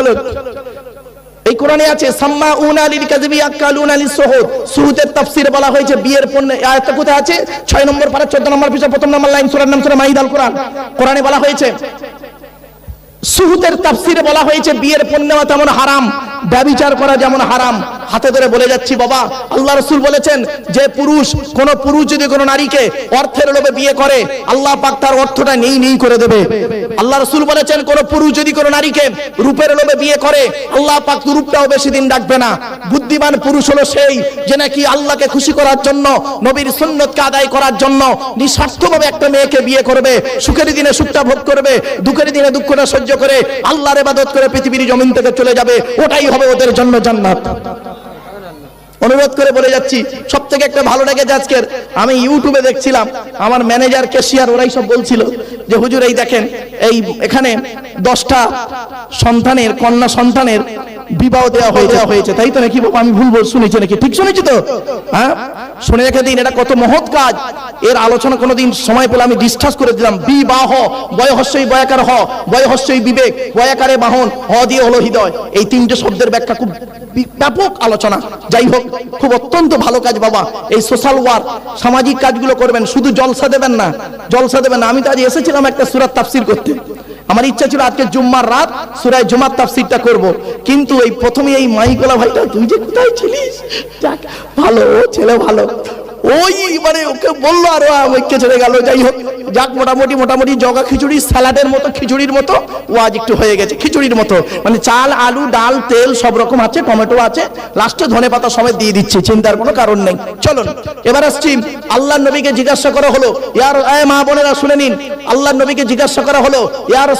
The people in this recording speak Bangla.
চলো, এই কোরআনে আছে সাম্মাউনা লিল কাযিবি আকালুনা লিসহুদ। সুহুদের তাফসীরে বলা হয়েছে বিয়ের পণ্য। আয়াতটা কোথায় আছে? 6 নম্বর পারা 14 নম্বর পৃষ্ঠা 1 নম্বর লাইন, সূরার নাম সূরা মাইদা, আল কোরআন। কোরআনে বলা হয়েছে, সুহুদের তাফসীরে বলা হয়েছে বিয়ের পণ্য তেমন হারাম, ব্যভিচার করা যেমন হারাম। হাতে ধরে বলে যাচ্ছি বাবা, আল্লাহ রাসূল বলেছেন যে কোন পুরুষ যদি কোনো নারীকে অর্থের লোভে বিয়ে করে, আল্লাহ পাক তার অর্থটা নেই করে দেবে। আল্লাহ রাসূল বলেছেন কোন পুরুষ যদি কোনো নারীকে রূপের লোভে বিয়ে করে, আল্লাহ পাক রূপটাও বেশি দিন রাখবে না। বুদ্ধিমান পুরুষ হলো সেই যে নাকি আল্লাহকে খুশি করার জন্য, নবীর সুন্নতকে আদায় করার জন্য নিঃস্বার্থভাবে একটা মেয়েকে বিয়ে করবে, সুখের দিনে সুখটা ভোগ করবে, দুঃখের দিনে দুঃখটা সহ্য করে আল্লাহর ইবাদত করে পৃথিবীর জমিন থেকে চলে যাবে। ওটাই হবে ওদের জন্য জান্নাত। অনুরোধ করে বলে যাচ্ছি, সব থেকে একটা ভালো লেগেছে আজকের, আমি ইউটিউবে দেখছিলাম, আমার ম্যানেজার, ক্যাশিয়ার ওরাই সব বলছিল যে হুজুর এই দেখেন, এই এখানে 10টা সন্তানের, কন্যা সন্তানের বিবাহ দেওয়া হয়েছে, তাই তো নাকি বাবা? আমি ভুল শুনেছি নাকি? ঠিক শুনেছি তো? হ্যাঁ, শুনে রেখে দিন, এটা কত মহৎ কাজ। এর আলোচনা কোনোদিন সময় পেলে আমি ডিসকাস করে দিলাম। বিবাহ, বয়হস্যই বয়াকার হ, বয়হস্যই বিবেক, বয়াকারে বাহন, হ দিয়ে হলো হৃদয়। এই 3টে শব্দের ব্যাখ্যা খুব ব্যাপক আলোচনা। যাই হোক, খুব অত্যন্ত ভালো কাজ বাবা। এই সোশ্যাল ওয়ার্ক, সামাজিক কাজগুলো করবেন, শুধু জলসা দেবেন না, জলসা দেবেন না। আমি তো আজ এসেছিলাম একটা সূরার তাফসীর করতে, আমার ইচ্ছা ছিল আজকে জুম্মার রাত সূরা জুমার তাফসীরটা করব, কিন্তু এই প্রথমে এই মাইকলা ভাইটা, তুই যে কোথায় ছিলিস, যাক ভালো ছেলে, ভালো, ওই মানে ওকে বললো আর ঐক্য চলে গেল। যাই হোক, যাক মোটামুটি জগা খিচুড়ি, স্যালাডের মতো, খিচুড়ির মতো ওয়াজ একটু হয়ে গেছে, খিচুড়ির মতো, মানে চাল, আলু, ডাল, তেল সব রকম আছে, টমেটো আছে, লাস্টে ধনেপাতা সমেত দিয়ে দিচ্ছে, চিন্তার কোনো কারণ নেই। চলুন এবার আসছি, আল্লাহর নবীকে জিজ্ঞাসা করা হলো, মা বোনেরা শুনে নিন, আল্লাহর নবীকে জিজ্ঞাসা করা হলো, ইয়া রাসূল